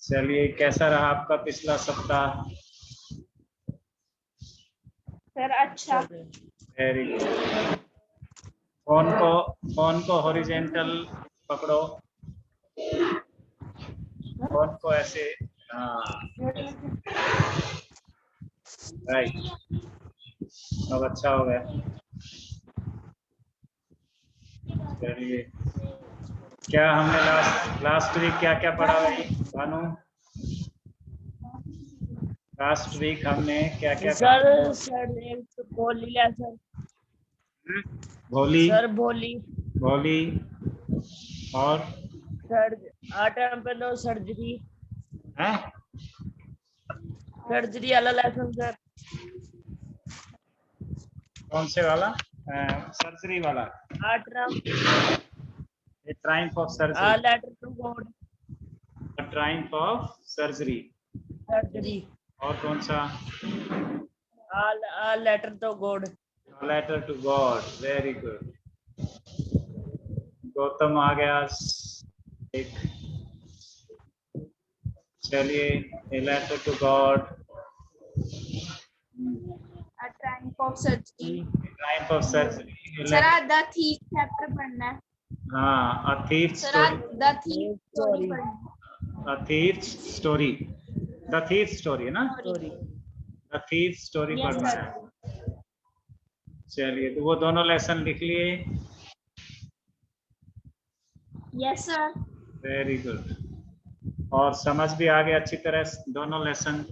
चलिए, कैसा रहा आपका पिछला सप्ताह? सर अच्छा। Very good. फोन को हॉरिजेंटल पकड़ो, फोन को ऐसे। हाँ, राइट। अब अच्छा हो गया। चलिए, क्या हमने लास्ट वीक क्या क्या पढ़ा भाई भानु? लास्ट वीक हमने क्या क्या पढ़ा? सर एक भोली लेसन। भोली, सर भोली। भोली और सर आटम पे दो सर्जरी। है सर्जरी वाला लेसन सर। कौन से वाला? सर्जरी वाला। आटम triumph of surgery. Letter to God. Triumph of surgery. Surgery और कौन सा? Letter to God. Letter to God. Very good. Gautam आ गया। एक, चलिए, letter to God. Triumph of surgery. Triumph of surgery. Sir the thief chapter पढ़ना है। हाँ, a thief sir story. The thief story पढ़ना है। A thief's story. The thief story है ना? The thief story पढ़ना है। चलिए, तो वो दोनों लेसन लिख लिए। Yes sir. Very good. और समझ भी आ गया अच्छी तरह दोनों lesson?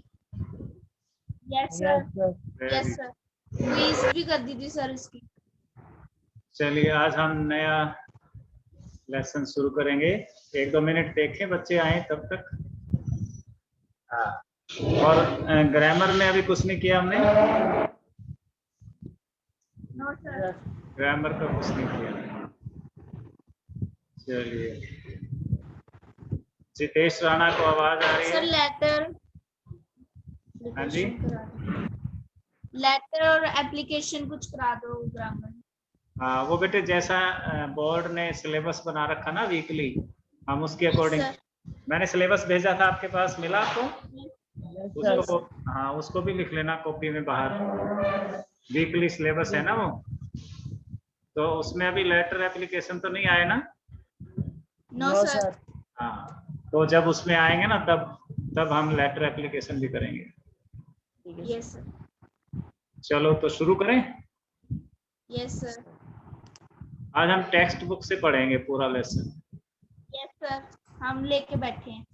Yes sir. Yes sir. Quiz भी कर दी थी सर इसकी। चलिए, आज हम नया लेसन शुरू करेंगे। 1-2 मिनट देखें बच्चे आए तब तक। हाँ, और ग्रामर में अभी कुछ नहीं किया हमने। No sir. ग्रामर का कुछ नहीं किया। चलिए, जितेश राणा को आवाज आ रही है? Sir letter. हाँ जी, लेटर और एप्लीकेशन कुछ करा दो ग्रामर। हाँ, वो बेटे जैसा बोर्ड ने सिलेबस बना रखा ना वीकली, हम उसके अकॉर्डिंग। मैंने सिलेबस भेजा था आपके पास, मिला आपको? उसको, हाँ, उसको भी लिख लेना कॉपी में बाहर। वीकली सिलेबस है ना वो, तो उसमें अभी लेटर एप्लीकेशन तो नहीं आए ना? No sir. हाँ, तो जब उसमें आएंगे ना तब हम लेटर एप्लीकेशन भी करेंगे। Yes sir. चलो, तो शुरू करें। Yes sir. आज हम टेक्स्ट बुक से पढ़ेंगे पूरा लेसन। यस सर, हम लेके बैठे हैं।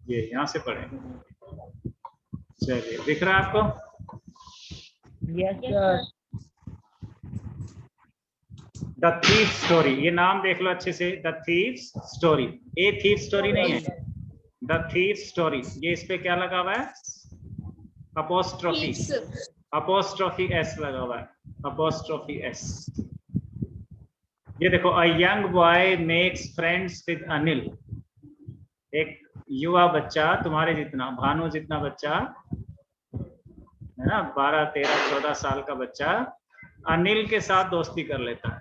ये यहाँ से पढ़ेंगे। चलिए, दिख रहा है आपको? Yes sir. The thief story, ये नाम देख लो अच्छे से। The thief story, a thief story नहीं है, द थीफ स्टोरी। ये इस पे क्या लगा हुआ है? अपोस्ट्रोफी। अपोस्ट्रोफी एस लगा हुआ है, अपोस्ट्रोफी एस। ये देखो, a young boy makes friends with Anil. एक युवा बच्चा, तुम्हारे जितना, भानु जितना बच्चा है ना, 12, 13, 14 साल का बच्चा अनिल के साथ दोस्ती कर लेता है।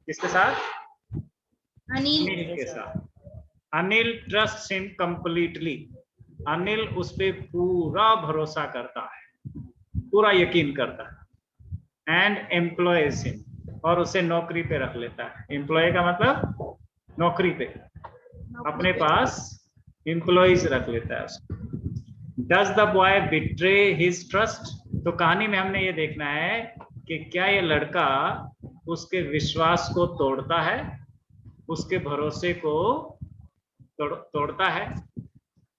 किसके साथ? अनिल के साथ। Anil trust him completely. Anil उस पे पूरा भरोसा करता है, पूरा यकीन करता है। एंड एम्प्लॉयज हिम, और उसे नौकरी पे रख लेता है। एम्प्लॉय का मतलब नौकरी पे, अपने पास एम्प्लॉयज रख लेता है उसको। Does the boy betray his trust? तो कहानी में हमने ये देखना है कि क्या ये लड़का उसके विश्वास को तोड़ता है, उसके भरोसे को तोड़ता है,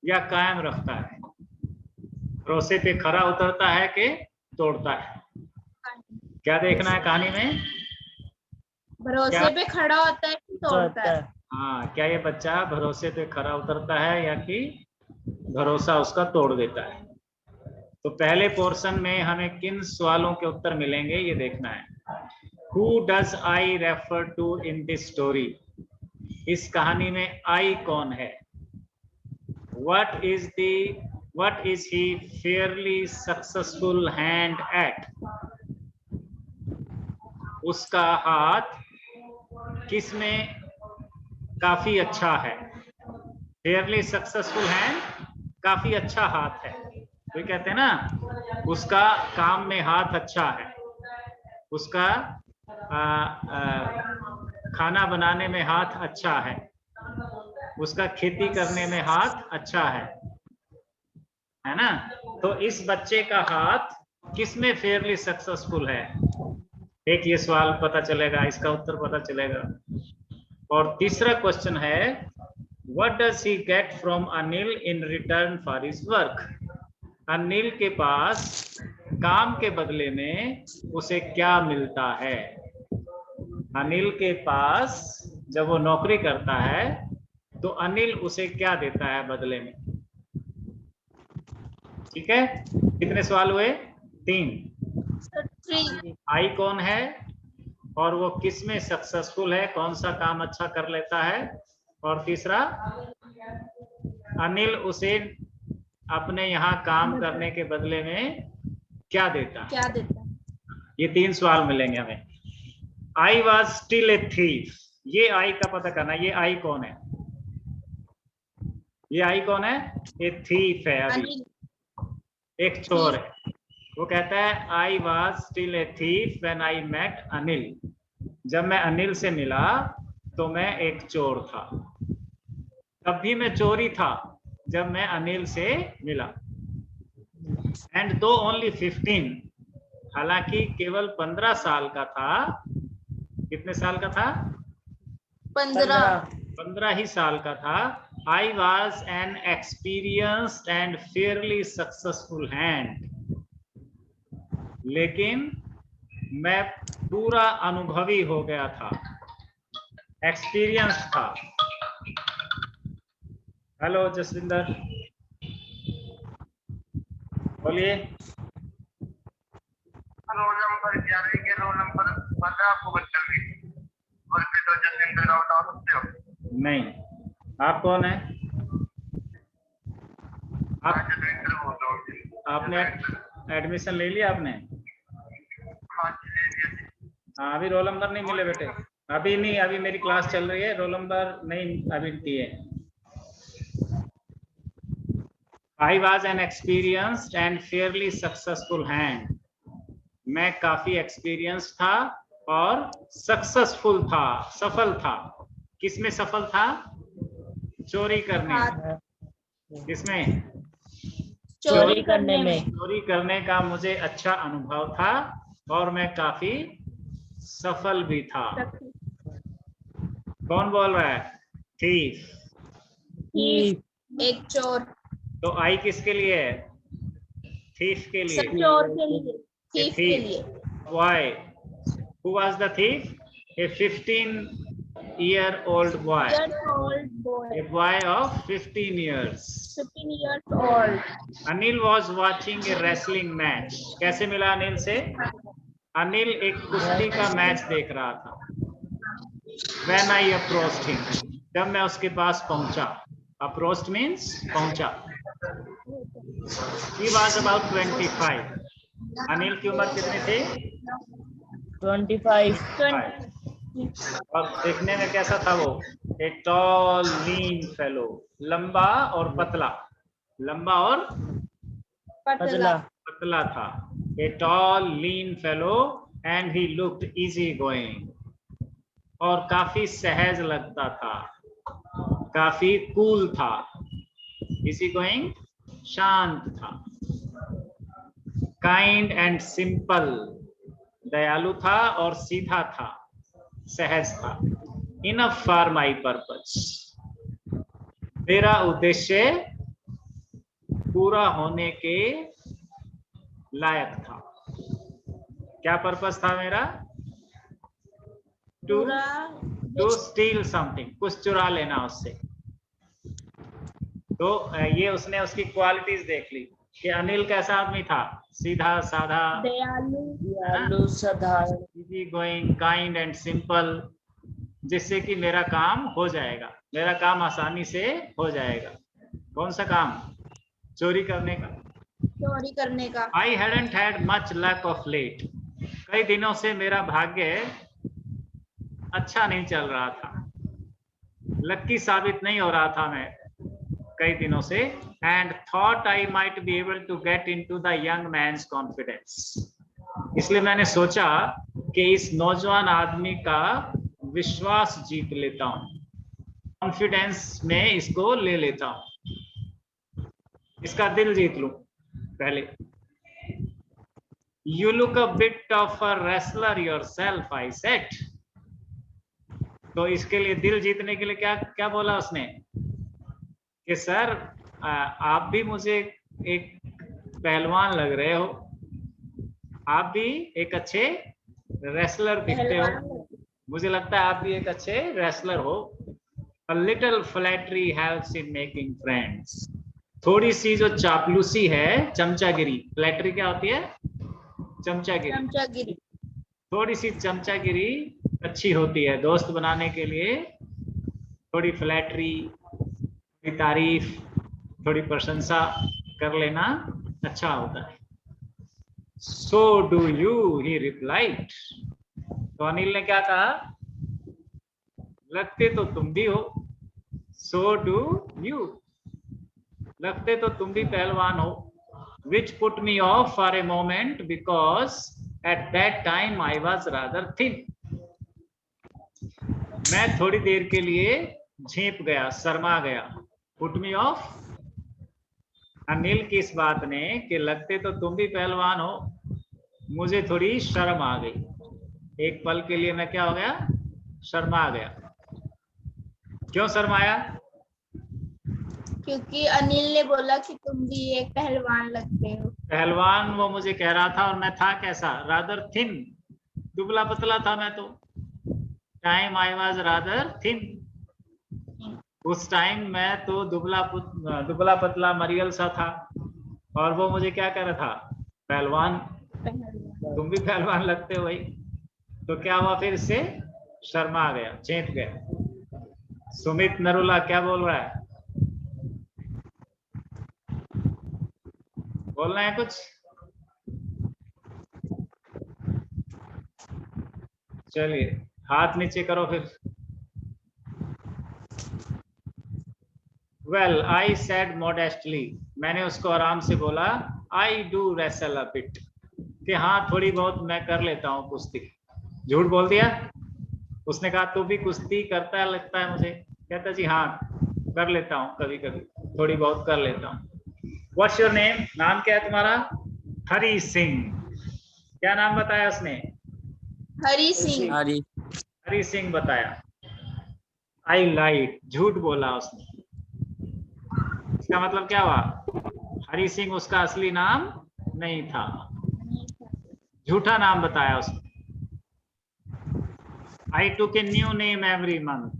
या कायम रखता है? भरोसे पे खरा उतरता है कि तोड़ता है? क्या देखना है कहानी में? भरोसे पे खड़ा होता है कि तोड़ता है? हाँ, क्या ये बच्चा भरोसे पे खरा उतरता है या कि भरोसा उसका तोड़ देता है? तो पहले पोर्शन में हमें किन सवालों के उत्तर मिलेंगे ये देखना है। Who does I refer to in this story? इस कहानी में आई कौन है? What is he fairly successful hand at? उसका हाथ किस में काफी अच्छा है? fairly successful hand, काफी अच्छा हाथ है। कोई कहते हैं ना उसका काम में हाथ अच्छा है, उसका खाना बनाने में हाथ अच्छा है, उसका खेती करने में हाथ अच्छा है ना? तो इस बच्चे का हाथ किसमें फेयरली सक्सेसफुल है? एक ये सवाल पता चलेगा, इसका उत्तर पता चलेगा। और तीसरा क्वेश्चन है what does he get from Anil in return for his work? Anil के पास काम के बदले में उसे क्या मिलता है? अनिल के पास जब वो नौकरी करता है तो अनिल उसे क्या देता है बदले में? ठीक है, कितने सवाल हुए? 3। आई कौन है और वो किस में सक्सेसफुल है, कौन सा काम अच्छा कर लेता है, और तीसरा अनिल उसे अपने यहाँ काम करने के बदले में क्या देता है? ये 3 सवाल मिलेंगे हमें। आई वॉज स्टिल ए थीफ, ये आई का पता करना। ये आई कौन है? ये आई कौन है? ये थीफ है, अभी एक चोर है। वो कहता है I was still a thief when I met Anil, जब मैं अनिल से मिला तो मैं एक चोर था। तब भी मैं चोरी था जब मैं अनिल से मिला। एंड दो ओनली 15, हालांकि केवल 15 साल का था। कितने साल का था? 15 ही साल का था। I was an experienced and Fairlie successful hand, लेकिन मैं पूरा अनुभवी हो गया था, एक्सपीरियंस था। हेलो जसविंदर, बोलिए। रोल नंबर 11 के रोल नंबर पता आपको बच्चों की? और फिर तो जसविंदर आउट आ सकते हो? नहीं, आप कौन है? आप जसविंदर बोल रहा हूँ। आपने एडमिशन ले लिया आपने? हाँ जी, ले लिया। हाँ, अभी रोल नंबर नहीं मिले बेटे, अभी नहीं, अभी मेरी क्लास चल रही है, रोल नंबर नहीं अभी दिए। I was an experienced and fairly successful hand, मैं काफी एक्सपीरियंस था और सक्सेसफुल था, सफल था। किसमें सफल था? चोरी करने में। किसमें? चोरी करने में। चोरी करने का मुझे अच्छा अनुभव था और मैं काफी सफल भी था। कौन बोल रहा है? थीफ। एक चोर। तो आई किसके लिए है? थीफ के लिए। चोर के लिए, थीफ के लिए। Why? Who was the thief? A 15-year-old boy. A boy of 15 years. 15 years old. Anil was watching a wrestling match. कैसे मिला अनिल से? अनिल एक कुश्ती का मैच देख रहा था। When I approached him, जब मैं उसके पास पहुंचा। Approached means पहुंचा। He was about 25. अनिल की उम्र कितनी थी? 25. और देखने में कैसा था वो? ए टॉल लीन फेलो, लंबा और पतला। लंबा और पतला था। A tall lean fellow and he looked easy going, और काफी सहज लगता था, काफी कूल था। इजी गोइंग, शांत था। काइंड एंड सिंपल, दयालु था और सीधा था, सहज था। इनफ फॉर माई पर्पस, मेरा उद्देश्य पूरा होने के लायक था। क्या पर्पस था मेरा? टू स्टील समथिंग, कुछ चुरा लेना उससे। तो ये उसने उसकी क्वालिटीज देख ली कि अनिल कैसा आदमी था? सीधा साधा, दयालु, साधारण, easy going, kind and simple, जिससे कि मेरा काम हो जाएगा, मेरा काम आसानी से हो जाएगा। कौन सा काम? चोरी करने का। चोरी करने का। I hadn't had much luck of late. कई दिनों से मेरा भाग्य अच्छा नहीं चल रहा था, लक्की साबित नहीं हो रहा था मैं कई दिनों से। And thought I might be able to get into the young man's confidence. इसलिए मैंने सोचा कि इस नौजवान आदमी का विश्वास जीत लेता हूं, कॉन्फिडेंस में इसको ले लेता हूं, इसका दिल जीत लूं पहले। You look a bit of a wrestler yourself, I said. तो इसके लिए, दिल जीतने के लिए क्या क्या बोला उसने कि सर आप भी मुझे एक पहलवान लग रहे हो, आप भी एक अच्छे रेसलर दिखते हो, मुझे लगता है आप भी एक अच्छे रेसलर हो। A little flattery helps in making friends. थोड़ी सी जो चापलूसी है, चमचागिरी, फ्लैटरी क्या होती है? चमचागिरी। चमचागिरी। थोड़ी सी चमचागिरी अच्छी होती है दोस्त बनाने के लिए। थोड़ी फ्लैटरी, थोड़ी तारीफ, थोड़ी प्रशंसा कर लेना अच्छा होता है। So do you, he replied. तो अनिल ने क्या कहा? लगते तो तुम भी हो। So do you, लगते तो तुम भी पहलवान हो। Which put me off for a moment because at that time I was rather thin. मैं थोड़ी देर के लिए झेप गया, शर्मा गया। Put me off, अनिल की इस बात ने कि लगते तो तुम भी पहलवान हो, मुझे थोड़ी शर्म आ गई। एक पल के लिए मैं क्या हो गया? शर्मा गया। क्यों शर्माया? क्योंकि अनिल ने बोला कि तुम भी एक पहलवान लगते हो। पहलवान वो मुझे कह रहा था, और मैं था कैसा? रादर थिन, दुबला पतला था मैं तो। Time I was rather thin, उस टाइम मैं तो दुबला पतला मरियल सा था, और वो मुझे क्या कह रहा था? पहलवान। तुम भी पहलवान लगते हो भाई। तो क्या हुआ फिर? इससे शर्मा गया, चेत गया। सुमित नरुला क्या बोल रहा है? बोलना है कुछ? चलिए हाथ नीचे करो फिर। वेल आई सेड मॉडेस्टली, मैंने उसको आराम से बोला, I do wrestle a bit, कि हाँ थोड़ी बहुत मैं कर लेता हूँ कुश्ती। झूठ बोल दिया। उसने कहा तू भी कुश्ती करता है लगता है मुझे। कहता जी हाँ कर लेता हूँ, कभी कभी थोड़ी बहुत कर लेता हूँ। व्हाट्स योर नेम, नाम क्या है तुम्हारा? हरी सिंह। क्या नाम बताया उसने? हरी सिंह। हरी सिंह बताया। आई लाइड, झूठ बोला उसने। इसका मतलब क्या हुआ? हरी सिंह उसका असली नाम नहीं था, झूठा नाम बताया उसने। I took a new name every month,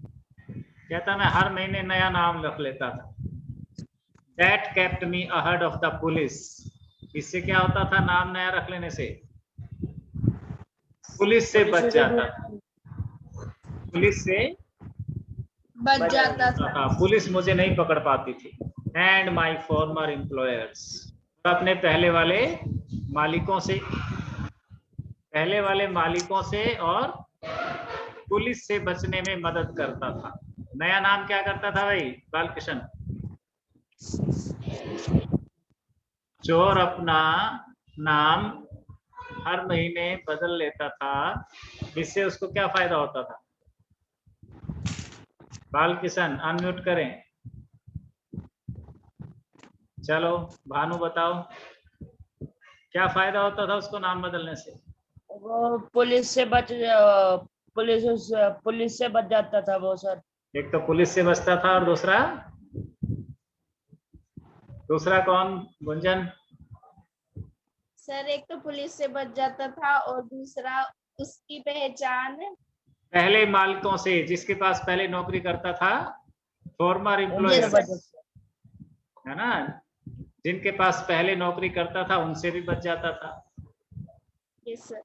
कहता मैं हर महीने नया नाम रख लेता था। That kept me ahead of the police. इससे क्या होता था नाम नया रख लेने से? पुलिस से बच जाता था, पुलिस से बच जाता था। पुलिस मुझे नहीं पकड़ पाती थी। एंड माई फॉर्मर एम्प्लॉयर्स, अपने पहले वाले मालिकों से और पुलिस से बचने में मदद करता था। नया नाम क्या करता था भाई बालकृष्ण? चोर अपना नाम हर महीने बदल लेता था, इससे उसको क्या फायदा होता था? बालकिशन अनम्यूट करें। चलो भानु बताओ, क्या फायदा होता था उसको नाम बदलने से? वो पुलिस से बच जाता था वो सर। एक तो पुलिस से बचता था, और दूसरा कौन गुंजन? सर एक तो पुलिस से बच जाता था और दूसरा उसकी पहचान पहले मालिकों से, जिसके पास पहले नौकरी करता था, फॉर्मर एम्प्लॉयज है ना, जिनके पास पहले नौकरी करता था उनसे भी बच जाता था। Yes sir.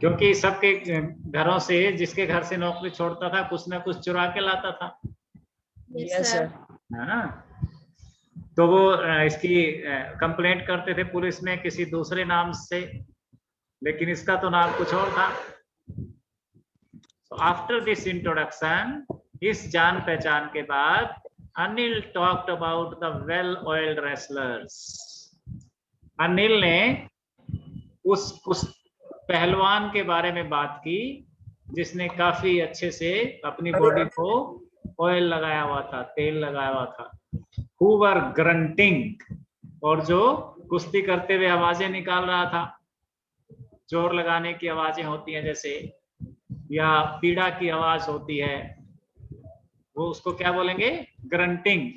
क्योंकि सबके घरों से, जिसके घर से नौकरी छोड़ता था, कुछ ना कुछ चुरा के लाता था, Yes, sir. है ना। तो वो इसकी कंप्लेंट करते थे पुलिस में किसी दूसरे नाम से, लेकिन इसका तो नाम कुछ और था। आफ्टर दिस इंट्रोडक्शन, इस जान पहचान के बाद, Anil talked about the well oiled wrestlers. Anil ने उस पहलवान के बारे में बात की जिसने काफी अच्छे से अपनी बॉडी को ऑयल लगाया हुआ था, तेल लगाया हुआ था। Who were grunting, और जो कुश्ती करते हुए आवाजें निकाल रहा था, जोर लगाने की आवाजें होती हैं जैसे, या पीड़ा की आवाज होती है, वो उसको क्या बोलेंगे? ग्रंटिंग।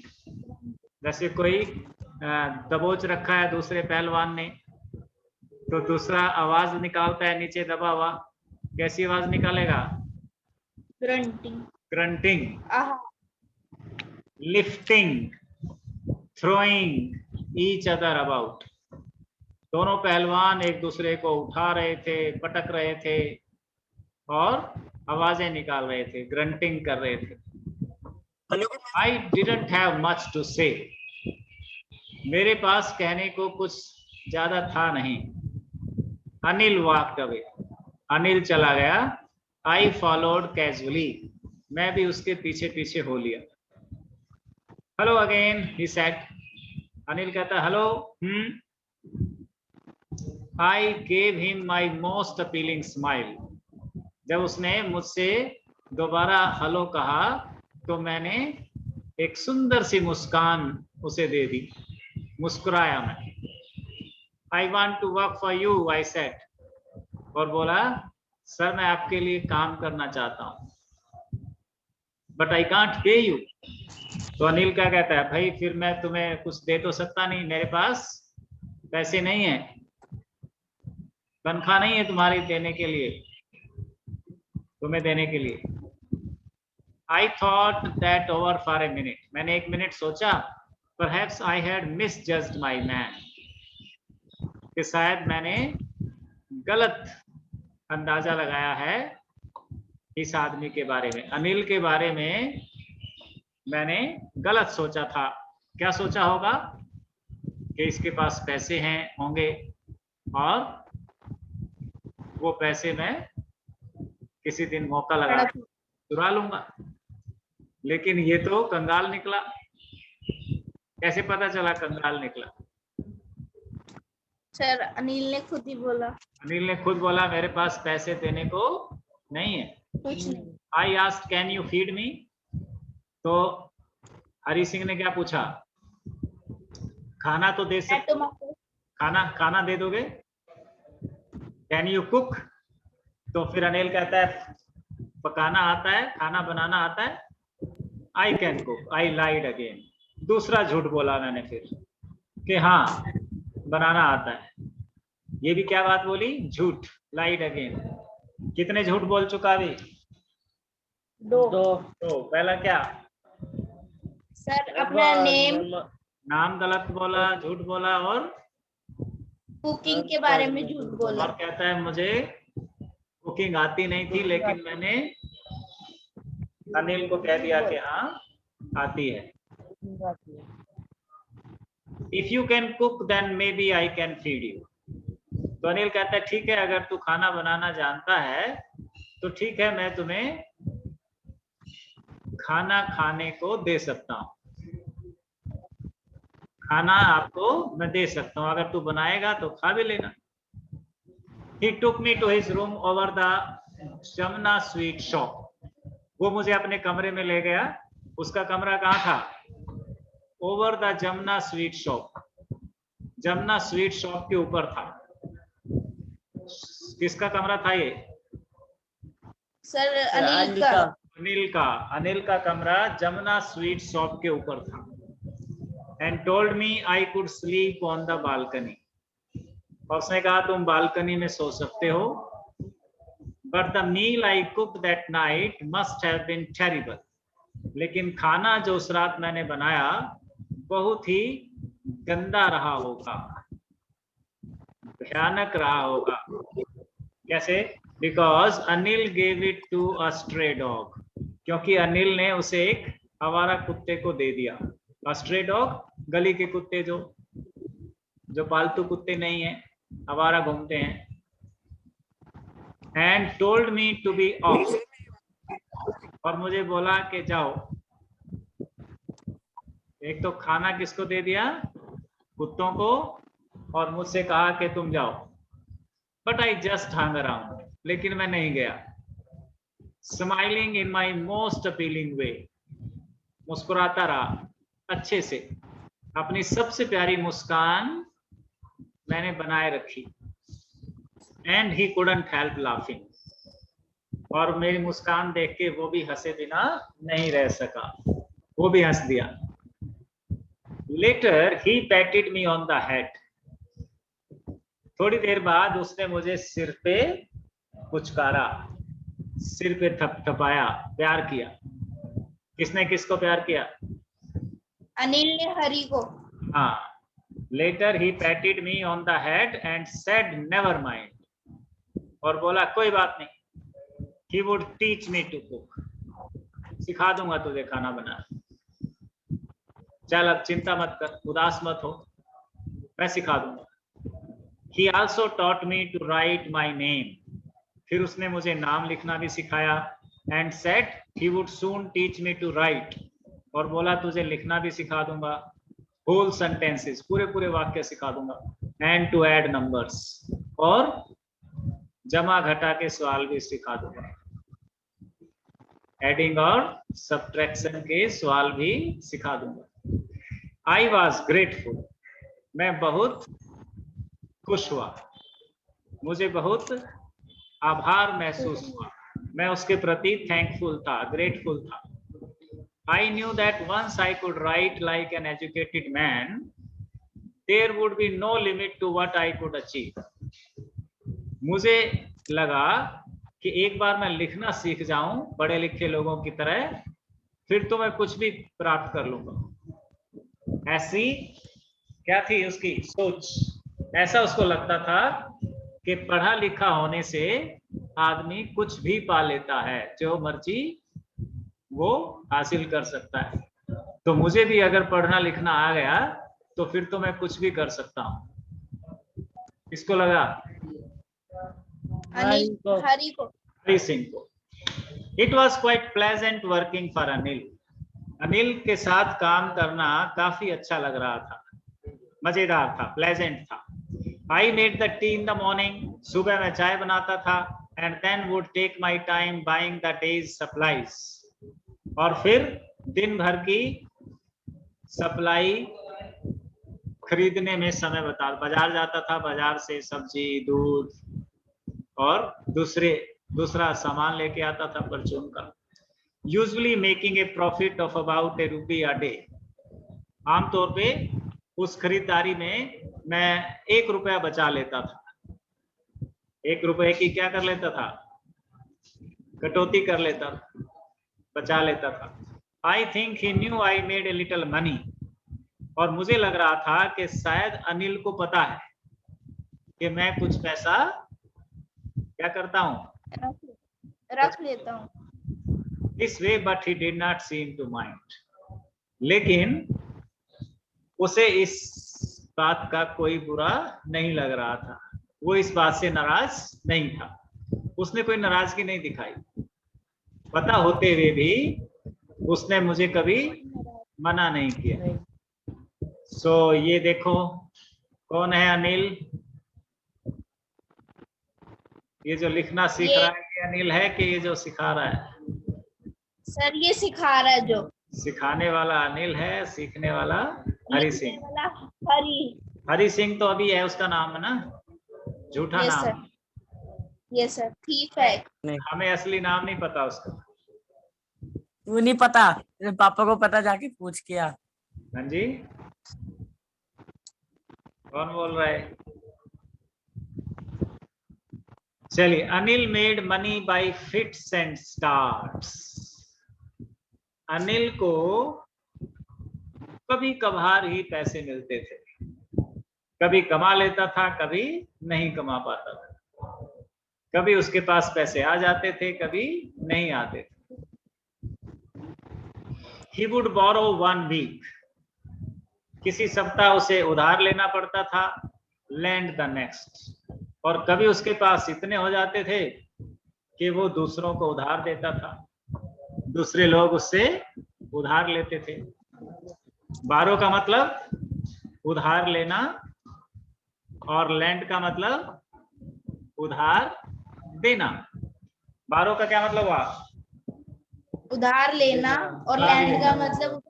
जैसे कोई दबोच रखा है दूसरे पहलवान ने, तो दूसरा आवाज निकालता है नीचे दबा हुआ, कैसी आवाज निकालेगा? Grunting. Grunting. Aha. Lifting, throwing each other about. दोनों पहलवान एक दूसरे को उठा रहे थे, पटक रहे थे और आवाजें निकाल रहे थे, ग्रंटिंग कर रहे थे। I didn't have much to say. मेरे पास कहने को कुछ ज्यादा था नहीं। Anil walked away. अनिल चला गया। I followed casually. मैं भी उसके पीछे पीछे हो लिया। Hello again, he said. Anil कहता hello. I gave him my most appealing smile. जब उसने मुझसे दोबारा हेलो कहा तो मैंने एक सुंदर सी मुस्कान उसे दे दी, मुस्कुराया मैं। I want to work for you, I said. और बोला सर मैं आपके लिए काम करना चाहता हूँ, but I can't pay you. तो अनिल क्या कहता है, भाई फिर मैं तुम्हें कुछ दे तो सकता नहीं, मेरे पास पैसे नहीं है, तनख्वाह नहीं है तुम्हारी देने के लिए, तुम्हें देने के लिए। I thought that over for a minute. मैंने एक मिनट सोचा, perhaps I had misjudged my man. कि शायद मैंने गलत अंदाजा लगाया है इस आदमी के बारे में, अनिल के बारे में मैंने गलत सोचा था। क्या सोचा होगा? कि इसके पास पैसे हैं होंगे और वो पैसे मैं किसी दिन मौका लगा चुरा लूंगा। लेकिन ये तो कंगाल निकला। कैसे पता चला कंगाल निकला? सर अनिल ने खुद ही बोला। अनिल ने खुद बोला मेरे पास पैसे देने को नहीं है। कुछ नहीं। I asked can you feed me? तो हरी सिंह ने क्या पूछा? खाना तो दे सकते, खाना दे दोगे? Can you cook? तो फिर अनिल कहता है पकाना आता है, खाना बनाना आता है। I can cook. I lied again. दूसरा झूठ बोला मैंने फिर कि हाँ बनाना आता है। ये भी क्या बात बोली? झूठ, lied again. कितने झूठ बोल चुका अभी? दो। तो पहला क्या? सर अपना नाम गलत बोला, झूठ बोला और कुकिंग के बारे में झूठ बोला। और कहता है मुझे कुकिंग आती नहीं थी लेकिन मैंने अनिल को कह दिया कि हाँ आती है। If you can cook then maybe I can feed you. तो अनिल कहता है ठीक है अगर तू खाना बनाना जानता है तो ठीक है मैं तुम्हें खाना खाने को दे सकता हूँ, खाना आपको मैं दे सकता हूँ, अगर तू बनाएगा तो खा भी लेना। He took me to his room over the Jamuna sweet shop. वो मुझे अपने कमरे में ले गया। उसका कमरा कहाँ था? Over the Jamuna sweet shop. Jamuna sweet shop के ऊपर था। किसका कमरा था ये? सर अनिल का। अनिल का कमरा जमुना स्वीट शॉप के ऊपर था। And told me I could sleep on the balcony. और उसने कहा तुम बालकनी में सो सकते हो। But the meal I cook that night must have been terrible. लेकिन खाना जो उस रात मैंने बनाया बहुत ही गंदा रहा होगा, भयानक रहा होगा। कैसे? Because Anil gave it to a stray dog, क्योंकि अनिल ने उसे एक आवारा कुत्ते को दे दिया। अ स्ट्रे डॉग, गली के कुत्ते जो पालतू कुत्ते नहीं है, आवारा घूमते हैं। And told me to be off, और मुझे बोला कि जाओ। एक तो खाना किसको दे दिया? कुत्तों को, और मुझसे कहा कि तुम जाओ। But I just hung around, लेकिन मैं नहीं गया। Smiling in my most appealing way, मुस्कुराता रहा अच्छे से। अपनी सबसे प्यारी मुस्कान मैंने बनाए रखी। And he couldn't help laughing, और मेरी मुस्कान देख के वो भी हंसे बिना नहीं रह सका, वो भी हंस दिया। Later he patted me on the head, थोड़ी देर बाद उसने मुझे सिर पे पुचकारा, सिर पे थपथपाया, प्यार किया। किसने किसको प्यार किया? अनिल ने हरी को। हाँ। Later he patted me on the head and said never mind, और बोला कोई बात नहीं। He would teach me to cook, सिखा दूंगा तुझे खाना बनाना। चल अब चिंता मत कर, उदास मत हो, मैं सिखा दूंगा। He also taught me to write my name, फिर उसने मुझे नाम लिखना भी सिखाया। And said he would soon teach me to write, और बोला तुझे लिखना भी सिखा दूंगा। Whole sentences, पूरे पूरे वाक्य सिखा दूंगा। And to add numbers, और जमा घटा के सवाल भी सिखा दूंगा। एडिंग और सब्ट्रैक्शन के सवाल भी सिखा दूंगा। आई वॉज ग्रेटफुल, मैं बहुत खुश हुआ, मुझे बहुत आभार महसूस हुआ, मैं उसके प्रति थैंकफुल था, ग्रेटफुल था। I knew that once I could write like an educated man, there would be no limit to what I could achieve. मुझे लगा कि एक बार मैं लिखना सीख जाऊं बड़े लिखे लोगों की तरह, फिर तो मैं कुछ भी प्राप्त कर लूंगा। ऐसी क्या थी उसकी सोच? ऐसा उसको लगता था कि पढ़ा लिखा होने से आदमी कुछ भी पा लेता है, जो मर्जी वो हासिल कर सकता है। तो मुझे भी अगर पढ़ना लिखना आ गया तो फिर तो मैं कुछ भी कर सकता हूं। किसको लगा? हरी को। हरी सिंह को। It was quite pleasant working for Anil, Anil के साथ काम करना काफी अच्छा लग रहा था, मजेदार था, प्लेजेंट था। I made the tea in the morning, सुबह मैं चाय बनाता था। And then would take my time buying the day's supplies, और फिर दिन भर की सप्लाई खरीदने में समय बाजार जाता था, बाजार से सब्जी, दूध और दूसरा सामान लेके आता था परचून का। Usually making a profit of about ₹1 a day, आमतौर पे उस खरीदारी में मैं ₹1 बचा लेता था। ₹1 की क्या कर लेता था? कटौती कर लेता था, बचा लेता था। I think he new I made a little money, और मुझे लग रहा था कि शायद अनिल को पता है कि मैं कुछ पैसा क्या करता हूं, रख लेता हूं। This way, but he did not seem to mind, लेकिन उसे इस बात का कोई बुरा नहीं लग रहा था, वो इस बात से नाराज नहीं था, उसने कोई नाराजगी नहीं दिखाई। पता होते हुए भी उसने मुझे कभी मना नहीं किया। सो ये देखो कौन है अनिल, ये जो लिखना सीख रहा है ये अनिल है कि ये जो सिखा रहा है? सर ये सिखा रहा है, जो सिखाने वाला अनिल है, सीखने वाला हरी सिंह। हरी सिंह तो अभी है उसका नाम है ना, झूठा नाम। यस सर, ठीक है। हमें असली नाम नहीं पता उसका। वो नहीं पता, पापा को पता, जाके पूछ के आ। हाँ जी, कौन बोल रहा है? चलिए, Anil made money by fits and starts. Anil को कभी कभार ही पैसे मिलते थे, कभी कमा लेता था, कभी नहीं कमा पाता था। कभी उसके पास पैसे आ जाते थे, कभी नहीं आते थे। He would borrow 1 week, किसी सप्ताह उसे उधार लेना पड़ता था, lend the next, और कभी उसके पास इतने हो जाते थे कि वो दूसरों को उधार देता था, दूसरे लोग उससे उधार लेते थे। बारो का मतलब उधार लेना और लैंड का मतलब उधार देना। बारो का क्या मतलब हुआ? उधार लेना, और लैंड का मतलब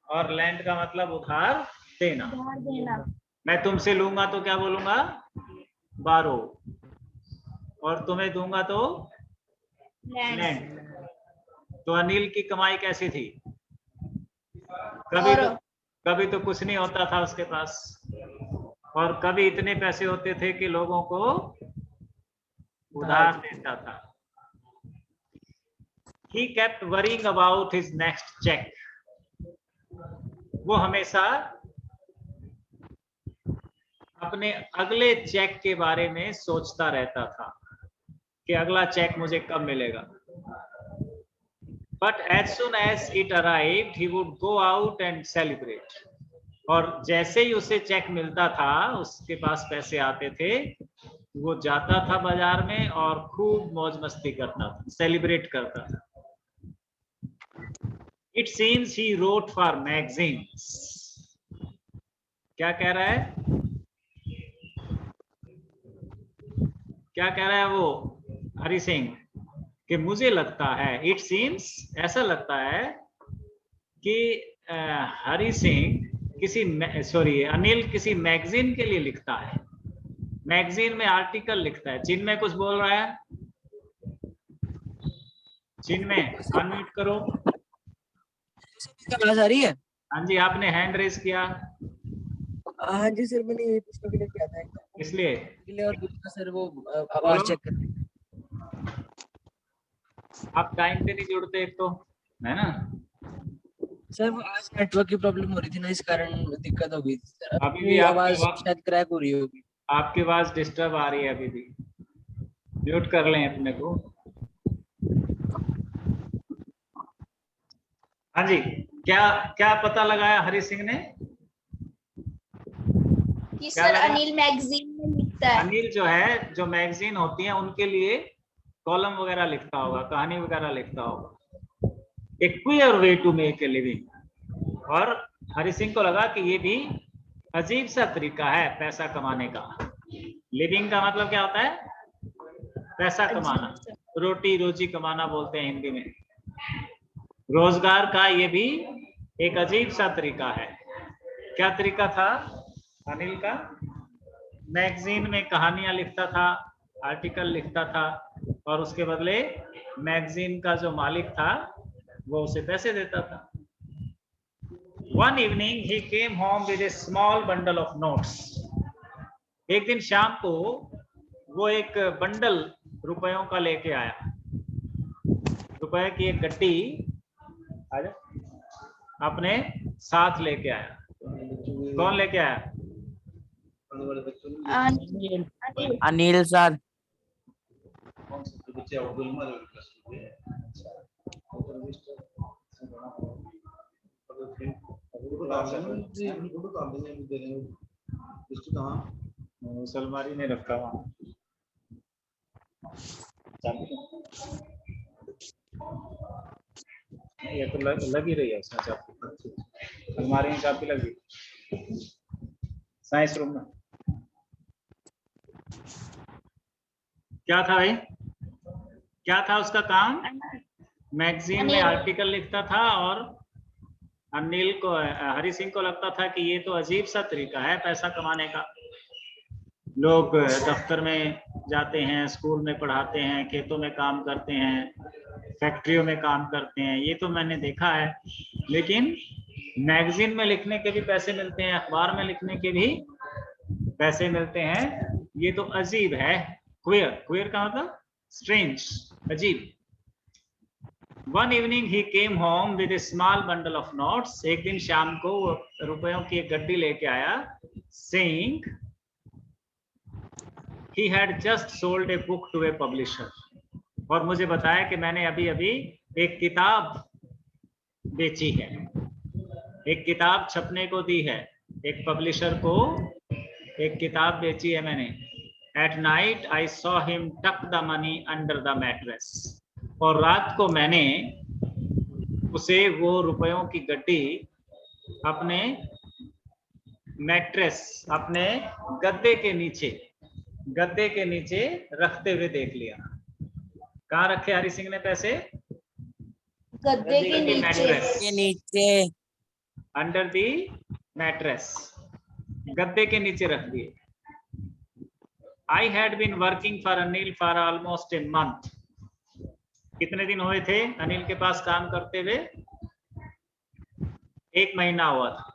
और लैंड का मतलब उधार देना। उधार देना। मैं तुमसे लूंगा तो क्या बोलूंगा? बारो, और तुम्हें दूंगा तो लैंड। तो अनिल की कमाई कैसी थी? कभी तो कुछ नहीं होता था उसके पास, और कभी इतने पैसे होते थे कि लोगों को उधार देता था। He kept worrying about his next check. वो हमेशा अपने अगले चेक के बारे में सोचता रहता था कि अगला चेक मुझे कब मिलेगा। But as soon as it arrived, he would go out and celebrate. और जैसे ही उसे चेक मिलता था, उसके पास पैसे आते थे, वो जाता था बाजार में और खूब मौज मस्ती करता था, सेलिब्रेट करता था। It seems he wrote for magazines. क्या कह रहा है? क्या कह रहा है वो हरि सिंह? कि मुझे लगता है, इट सीम्स, ऐसा लगता है कि हरि सिंह अनिल किसी मैगजीन के लिए लिखता है, मैगजीन में आर्टिकल लिखता है। चिन्मय कुछ बोल रहा है? चिन्मय अनम्यूट करो। आवाज आ रही है? हाँ जी, आपने हैंड रेज किया। हाँ जी सर, मैंने ये पूछने के लिए किया था, इसलिए और दूसरा सर वो आवाज चेक करने। आप टाइम पे नहीं जुड़ते एक तो, है ना सर? वो आज नेटवर्क की प्रॉब्लम हो रही थी ना, इस कारण दिक्कत हो गई थी सर। अभी भी आवाज शायद क्रैक हो रही होगी। आपकी आवाज डिस्टर्ब आ रही है अभी भी। म्यूट कर लें अपने को। हाँ जी, क्या पता लगाया हरि सिंह ने? कि सर अनिल मैगजीन में लिखता है। अनिल जो मैगजीन होती है उनके लिए कॉलम वगैरह लिखता होगा, कहानी वगैरह लिखता होगा। A queer way to make a living. और हरि सिंह को लगा कि ये भी अजीब सा तरीका है पैसा कमाने का। लिविंग का मतलब क्या होता है? पैसा कमाना, रोटी रोजी कमाना बोलते हैं हिंदी में। रोजगार का ये भी एक अजीब सा तरीका है। क्या तरीका था अनिल का? मैगजीन में कहानियां लिखता था, आर्टिकल लिखता था, और उसके बदले मैगजीन का जो मालिक था वो उसे पैसे देता था। One evening he came home with a small bundle of notes. एक दिन शाम को वो एक बंडल रुपयों का लेके आया, रुपए की एक गड्डी अपने साथ लेके आया। कौन लेके आया? अनिल सर। सलमारी ने रखा वहां। ये तो लग ही रही है उसमें चाबी, अलमारी में चाबी लगी साइंस रूम में। क्या था भाई, क्या था उसका काम? मैगजीन में आर्टिकल लिखता था, और अनिल को, हरि सिंह को लगता था कि ये तो अजीब सा तरीका है पैसा कमाने का। लोग दफ्तर में जाते हैं, स्कूल में पढ़ाते हैं, खेतों में काम करते हैं, फैक्ट्रियों में काम करते हैं, ये तो मैंने देखा है, लेकिन मैगजीन में लिखने के भी पैसे मिलते हैं, अखबार में लिखने के भी पैसे मिलते हैं, ये तो अजीब है। क्वियर, क्वियर का मतलब स्ट्रेंज, अजीब। One evening he came home with a small bundle of notes. एक दिन शाम को वो रुपयों की एक गड्डी लेके आया, saying he had just sold a book to a publisher. और मुझे बताया कि मैंने अभी अभी एक किताब बेची है, एक किताब छपने को दी है, एक पब्लिशर को एक किताब बेची है मैंने. At night I saw him tuck the money under the mattress. और रात को मैंने उसे वो रुपयों की गड्डी अपने मैट्रेस, अपने गद्दे के नीचे रखते हुए देख लिया. कहाँ रखे हरि सिंह ने पैसे? गद्दे के नीचे अंडर दी मैट्रेस, गद्दे के नीचे रख दिए. I had been working for Anil for almost a month. कितने दिन हुए थे अनिल के पास काम करते हुए? 1 महीना हुआ था.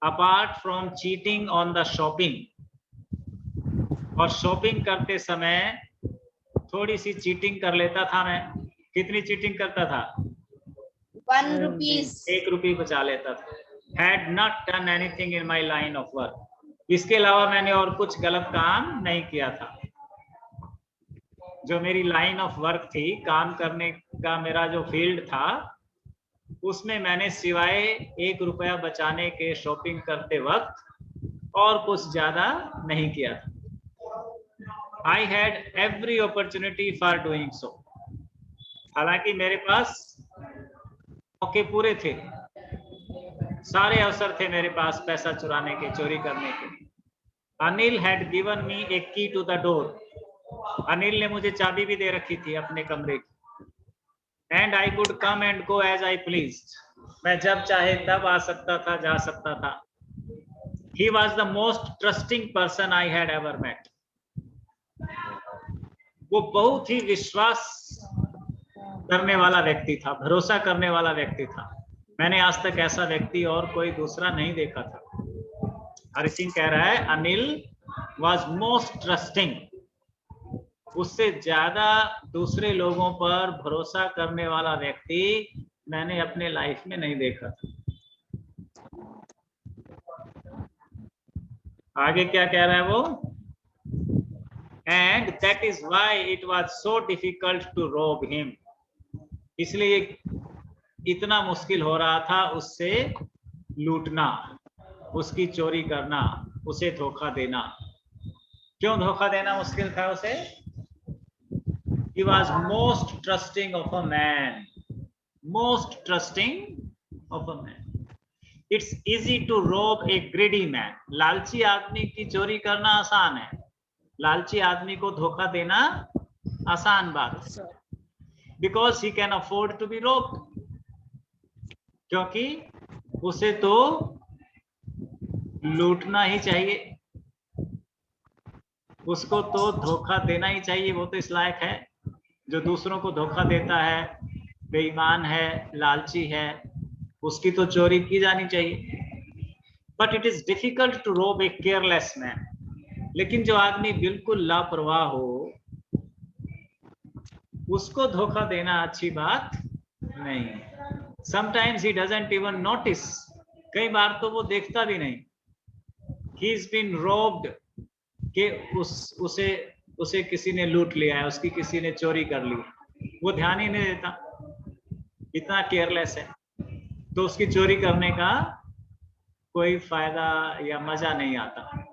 Apart from cheating on the shopping, और शॉपिंग करते समय थोड़ी सी चीटिंग कर लेता था मैं. कितनी चीटिंग करता था? 1 rupees. 1 रुपये बचा लेता था. Had not done anything in my line of work. इसके अलावा मैंने और कुछ गलत काम नहीं किया था. जो मेरी लाइन ऑफ वर्क थी, काम करने का मेरा जो फील्ड था, उसमें मैंने सिवाय 1 रुपया बचाने के शॉपिंग करते वक्त और कुछ ज्यादा नहीं किया था. I had every opportunity for doing so. हालांकि मेरे पास मौके पूरे थे, सारे अवसर थे मेरे पास पैसा चुराने के, चोरी करने के. Anil had given me a key to the door. Anil ने मुझे चाबी भी दे रखी थी अपने कमरे की. And I could come and go as I pleased. मैं जब चाहे तब आ सकता था, जा सकता था. He was the most trusting person I had ever met. वो बहुत ही विश्वास करने वाला व्यक्ति था, भरोसा करने वाला व्यक्ति था. मैंने आज तक ऐसा व्यक्ति और कोई दूसरा नहीं देखा था. हरि सिंह कह रहा है अनिल was most trusting. उससे ज्यादा दूसरे लोगों पर भरोसा करने वाला व्यक्ति मैंने अपने लाइफ में नहीं देखा था. आगे क्या कह रहा है वो? And that is why it was so difficult to rob him. इसलिए इतना मुश्किल हो रहा था उससे लूटना, उसकी चोरी करना, उसे धोखा देना. क्यों धोखा देना मुश्किल था उसे? He was most trusting of a man. Most trusting of a man. It's easy to rob a greedy man. लालची आदमी की चोरी करना आसान है, लालची आदमी को धोखा देना आसान बात है. Because he can afford to be robbed. क्योंकि उसे तो लूटना ही चाहिए, उसको तो धोखा देना ही चाहिए. वो तो इस लायक है. जो दूसरों को धोखा देता है, बेईमान है, लालची है, उसकी तो चोरी की जानी चाहिए. But it is difficult to rob a careless man. लेकिन जो आदमी बिल्कुल लापरवाह हो, उसको धोखा देना अच्छी बात नहीं. Sometimes he doesn't even notice. कई बार तो वो देखता भी नहीं. He's been robbed कि उसे किसी ने लूट लिया है, उसकी किसी ने चोरी कर ली, वो ध्यान ही नहीं देता, इतना केयरलेस है. तो उसकी चोरी करने का कोई फायदा या मजा नहीं आता.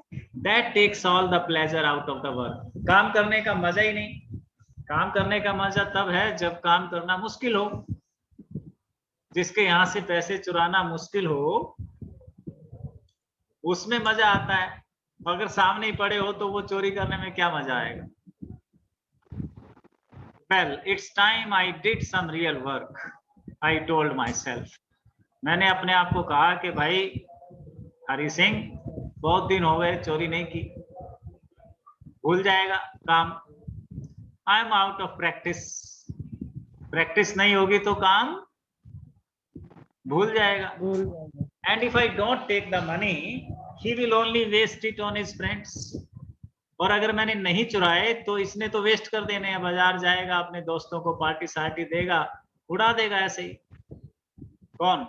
That takes all the pleasure out of the work. काम करने का मजा ही नहीं. काम करने का मजा तब है जब काम करना मुश्किल हो. जिसके यहाँ से पैसे चुराना मुश्किल हो, उसमें मजा आता है. अगर सामने ही पड़े हो तो वो चोरी करने में क्या मजा आएगा? Well, it's time I did some real work. I told myself. मैंने अपने आप को कहा कि भाई हरि सिंह, बहुत दिन हो गए चोरी नहीं की, भूल जाएगा काम. I am out of practice. Practice नहीं होगी तो काम भूल जाएगा. And if I don't take the money, he will only waste it on his friends. और अगर मैंने नहीं चुराए तो इसने तो वेस्ट कर देने हैं. बाजार जाएगा, अपने दोस्तों को पार्टी सार्टी देगा, उड़ा देगा ऐसे ही. कौन?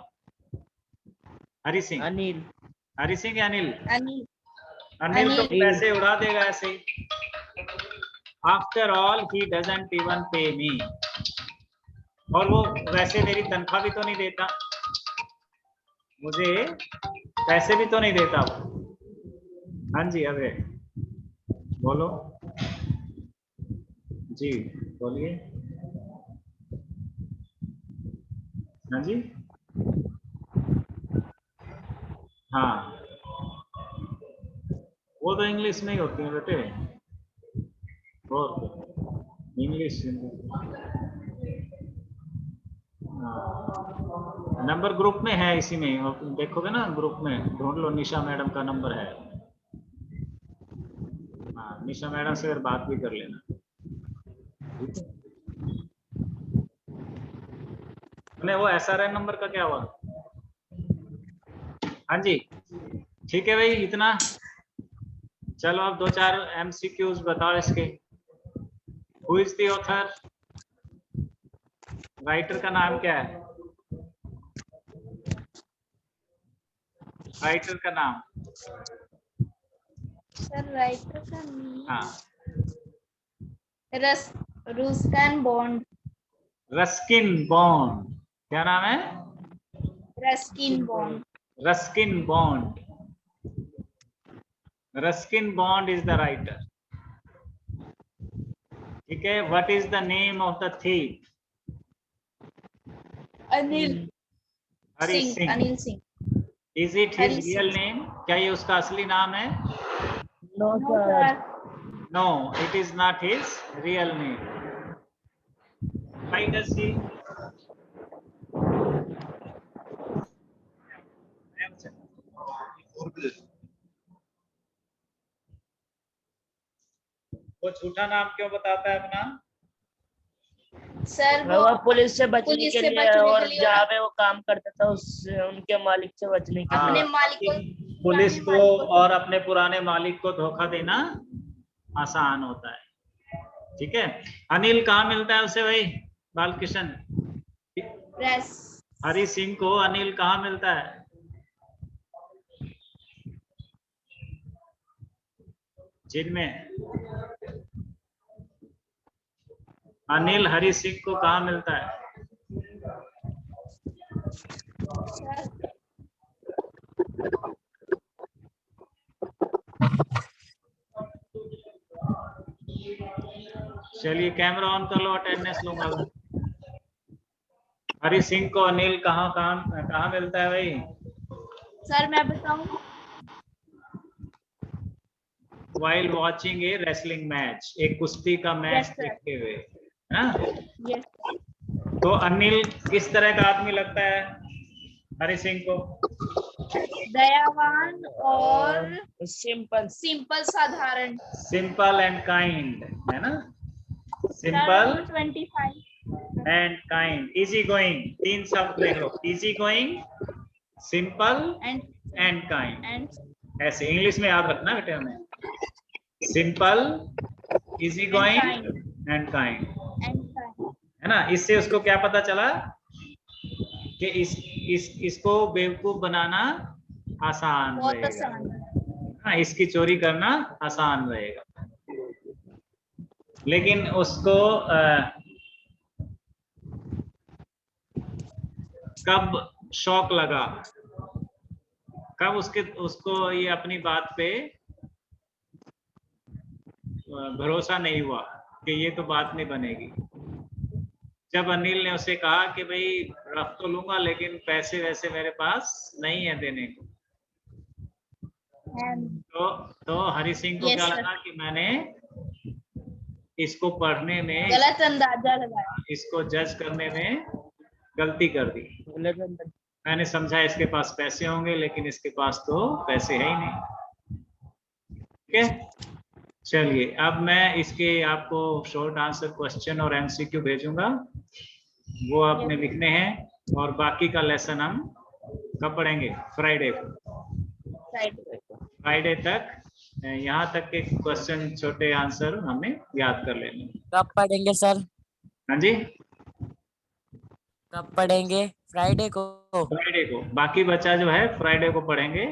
हरि सिंह? अनिल. हरि सिंह या अनिल? अनिल. अनिल तो अनिल। पैसे उड़ा देगा ऐसे ही। After all he doesn't even pay me, और वो वैसे मेरी तनख्वाह भी तो नहीं देता, मुझे पैसे भी तो नहीं देता वो। हाँ जी अबे बोलो जी, बोलिए। हाँ जी, हाँ वो तो इंग्लिश में ही होती है बेटे, और इंग्लिश। नंबर ग्रुप में है, इसी में और देखोगे ना ग्रुप में, ढूंढ लो, निशा मैडम का नंबर है। हाँ निशा मैडम से अगर बात भी कर लेना, ठीक है। नहीं वो SRN नंबर का क्या हुआ? हाँ जी ठीक है भाई, इतना। चलो अब 2-4 MCQs बताओ इसके। Who is the author? Writer का नाम क्या है? राइटर का नाम? सर राइटर का नेम हाँ रस्किन बॉन्ड। Ruskin Bond. क्या नाम है? Ruskin Bond. Ruskin Bond. Ruskin Bond is the writer, ठीक है। What is the name of the thief? Anil Hari Singh. Singh. Anil Singh. Is it his Hari real Singh. Name? क्या ये उसका असली नाम है? No no sir. Sir. No it is not his real name. Why does he? वो झूठा नाम क्यों बताता है अपना? सर वो पुलिस से बचने पुलिस के से लिए, बचने और के लिए जहाँ पे वो काम करता था उससे, उनके मालिक से बचने के अपने लिए। मालिक को, पुलिस को पुराने मालिक को- और अपने पुराने मालिक को धोखा देना आसान होता है, ठीक है। अनिल कहाँ मिलता है उसे भाई? बालकिशन, प्रेस। हरी सिंह को अनिल कहाँ मिलता है? जिनमें अनिल हरी सिंह को कहाँ मिलता है? चलिए कैमरा ऑन कर लो, अटेंडेंस लूंगा। हरी सिंह को अनिल कहाँ कहाँ कहाँ मिलता है भाई? सर मैं बताऊं? While watching a wrestling match, एक कुश्ती का मैच Yes, sir. देखते हुए, है ना? यस। तो अनिल किस तरह का आदमी लगता है हरी सिंह को? दयावान और सिंपल। सिंपल, साधारण। सिंपल एंड काइंड, है ना? Simple 25 and kind, easy going. 3 शब्द देख लो, easy going, simple and kind. And ऐसे इंग्लिश में याद रखना बेटे हमें, simple, easy going and kind, है ना? इससे उसको क्या पता चला कि इसको बेवकूफ बनाना आसान बहुत रहेगा, आसान। हाँ, इसकी चोरी करना आसान रहेगा। लेकिन उसको कब शौक लगा, कब उसको ये अपनी बात पे भरोसा नहीं हुआ कि ये तो बात नहीं बनेगी? जब अनिल ने उसे कहा कि भाई रख तो लूंगा लेकिन पैसे वैसे मेरे पास नहीं है देने को, तो हरी सिंह को Yes, क्या sir. लगा कि मैंने इसको पढ़ने में, गलत अंदाजा लगाया। इसको जज करने में गलती कर दी। मैंने समझा इसके पास पैसे होंगे लेकिन इसके पास तो पैसे है ही नहीं, ठीक है। चलिए अब मैं इसके आपको शॉर्ट आंसर क्वेश्चन और MCQ भेजूंगा, वो आपने लिखने हैं, और बाकी का लेसन हम कब पढ़ेंगे? फ्राइडे को। फ्राइडे तक यहाँ तक के क्वेश्चन छोटे आंसर हमें याद कर लेने। कब पढ़ेंगे सर? हाँ जी कब पढ़ेंगे? फ्राइडे को। फ्राइडे को, बाकी बच्चा जो है फ्राइडे को पढ़ेंगे।